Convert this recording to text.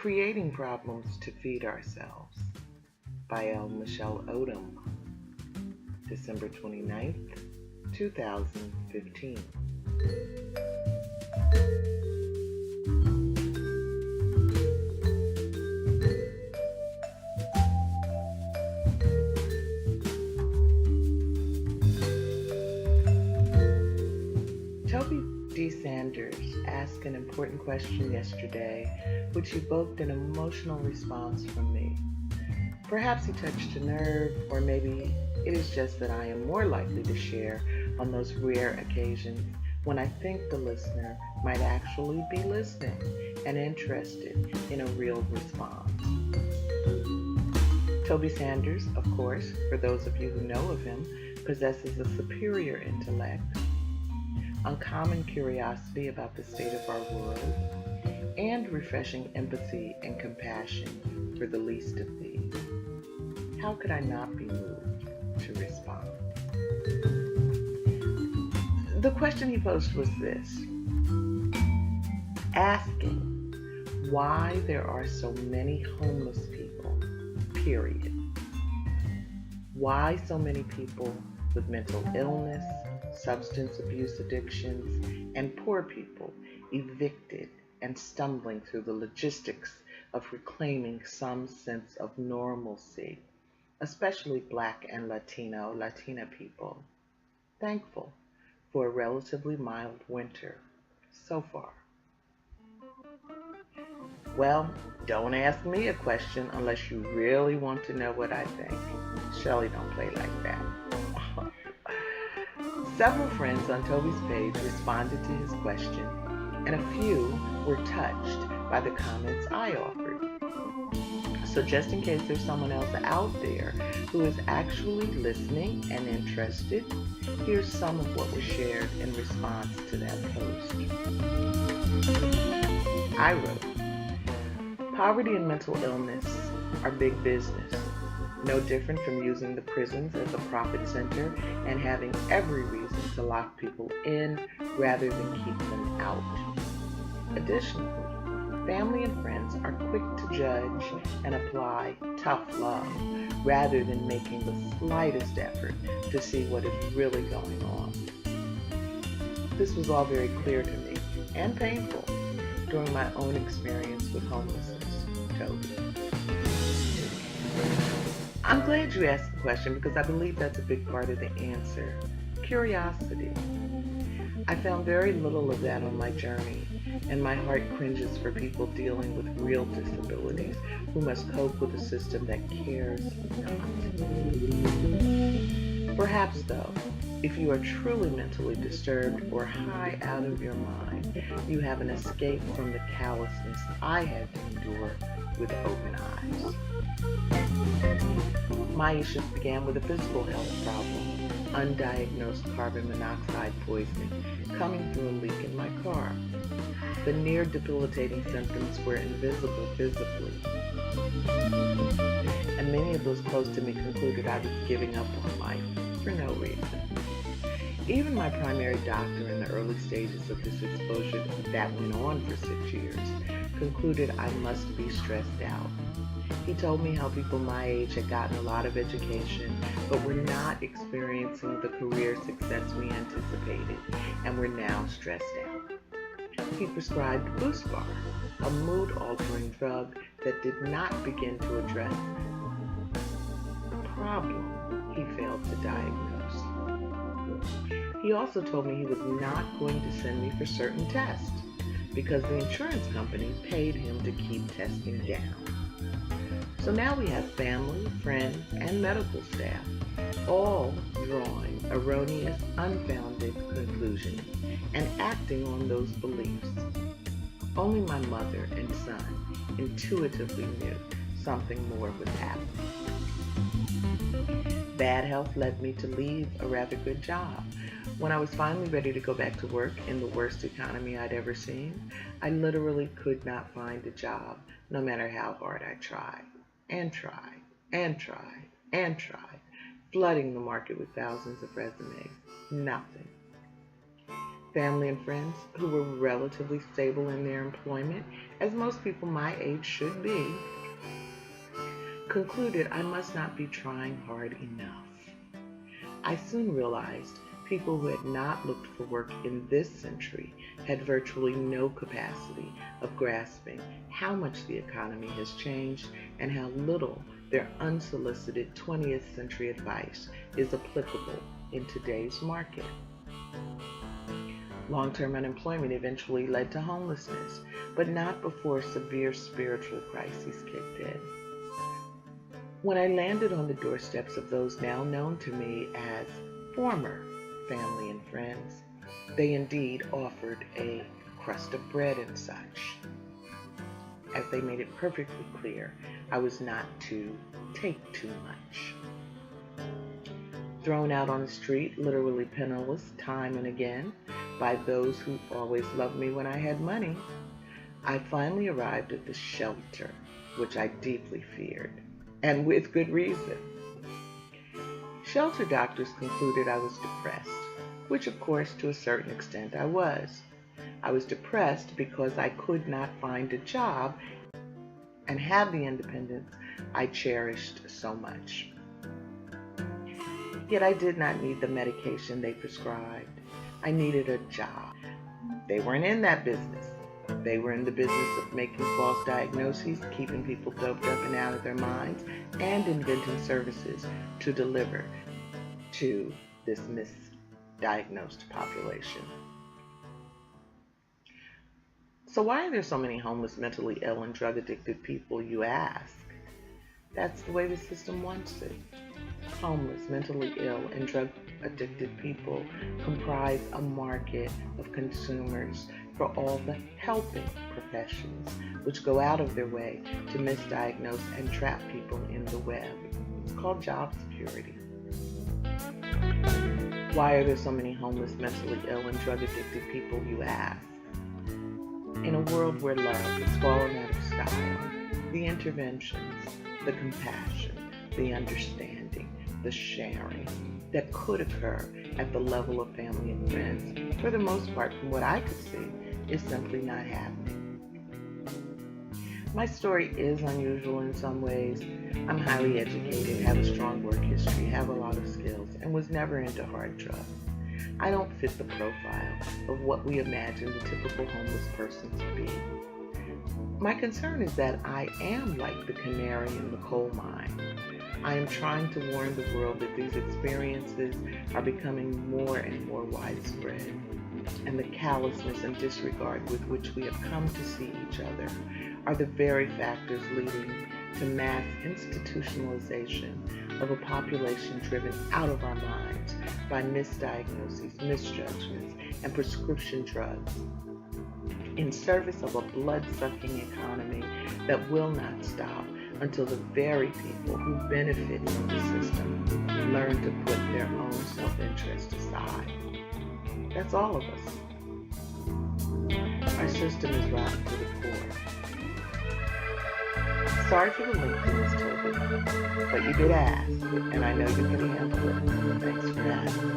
Creating Problems to Feed Ourselves by Michelle Odom, December 29th, 2015. Toby D. Sanders asked an important question yesterday, which evoked an emotional response from me. Perhaps he touched a nerve, or maybe it is just that I am more likely to share on those rare occasions when I think the listener might actually be listening and interested in a real response. Toby Sanders, of course, for those of you who know of him, possesses a superior intellect, uncommon curiosity about the state of our world, and refreshing empathy and compassion for the least of these. How could I not be moved to respond? The question he posed was this: asking why there are so many homeless people, period. Why so many people with mental illness, substance abuse addictions, and poor people evicted and stumbling through the logistics of reclaiming some sense of normalcy, especially Black and Latina people. Thankful for a relatively mild winter so far. Well, don't ask me a question unless you really want to know what I think. Shelley don't play like that. Several friends on Toby's page responded to his question, and a few were touched by the comments I offered. So just in case there's someone else out there who is actually listening and interested, here's some of what was shared in response to that post. I wrote, poverty and mental illness are big business. No different from using the prisons as a profit center and having every reason to lock people in rather than keep them out. Additionally, family and friends are quick to judge and apply tough love rather than making the slightest effort to see what is really going on. This was all very clear to me and painful during my own experience with homelessness, Toby. I'm glad you asked the question because I believe that's a big part of the answer. Curiosity. I found very little of that on my journey, and my heart cringes for people dealing with real disabilities who must cope with a system that cares not. Perhaps, though, if you are truly mentally disturbed or high out of your mind, you have an escape from the callousness I had to endure with open eyes. My issues began with a physical health problem, undiagnosed carbon monoxide poisoning coming through a leak in my car. The near debilitating symptoms were invisible visibly, and many of those close to me concluded I was giving up on life for no reason. Even my primary doctor in the early stages of this exposure that went on for 6 years concluded I must be stressed out. He told me how people my age had gotten a lot of education, but were not experiencing the career success we anticipated, and were now stressed out. He prescribed Bar, a mood-altering drug that did not begin to address the problem he failed to diagnose. He also told me he was not going to send me for certain tests because the insurance company paid him to keep testing down. So now we have family, friends, and medical staff all drawing erroneous, unfounded conclusions and acting on those beliefs. Only my mother and son intuitively knew something more was happening. Bad health led me to leave a rather good job. When I was finally ready to go back to work in the worst economy I'd ever seen, I literally could not find a job, no matter how hard I tried. And tried, flooding the market with thousands of resumes. Nothing. Family and friends who were relatively stable in their employment, as most people my age should be, concluded I must not be trying hard enough. I soon realized people who had not looked for work in this century had virtually no capacity of grasping how much the economy has changed and how little their unsolicited 20th century advice is applicable in today's market. Long-term unemployment eventually led to homelessness, but not before severe spiritual crises kicked in. When I landed on the doorsteps of those now known to me as former family and friends, they indeed offered a crust of bread and such, as they made it perfectly clear I was not to take too much. Thrown out on the street, literally penniless, time and again, by those who always loved me when I had money, I finally arrived at the shelter, which I deeply feared, and with good reason. Shelter doctors concluded I was depressed, which of course to a certain extent I was. I was depressed because I could not find a job and have the independence I cherished so much. Yet I did not need the medication they prescribed. I needed a job. They weren't in that business. They were in the business of making false diagnoses, keeping people doped up and out of their minds, and inventing services to deliver to this misdiagnosed population. So why are there so many homeless, mentally ill, and drug-addicted people, you ask? That's the way the system wants it. Homeless, mentally ill, and drug-addicted people comprise a market of consumers for all the helping professions, which go out of their way to misdiagnose and trap people in the web. It's called job security. Why are there so many homeless, mentally ill, and drug-addicted people, you ask? In a world where love has fallen out of style, the interventions, the compassion, the understanding, the sharing that could occur at the level of family and friends, for the most part, from what I could see, is simply not happening. My story is unusual in some ways. I'm highly educated, have a strong work history, have a lot of skills, and was never into hard drugs. I don't fit the profile of what we imagine the typical homeless person to be. My concern is that I am like the canary in the coal mine. I am trying to warn the world that these experiences are becoming more and more widespread, and the callousness and disregard with which we have come to see each other are the very factors leading to mass institutionalization of a population driven out of our minds by misdiagnoses, misjudgments, and prescription drugs in service of a blood-sucking economy that will not stop until the very people who benefit from the system learn to put their own self-interest aside. That's all of us. Our system is rotten to the core. Sorry for the length in this topic, but you did ask, and I know you can handle it. Thanks for asking.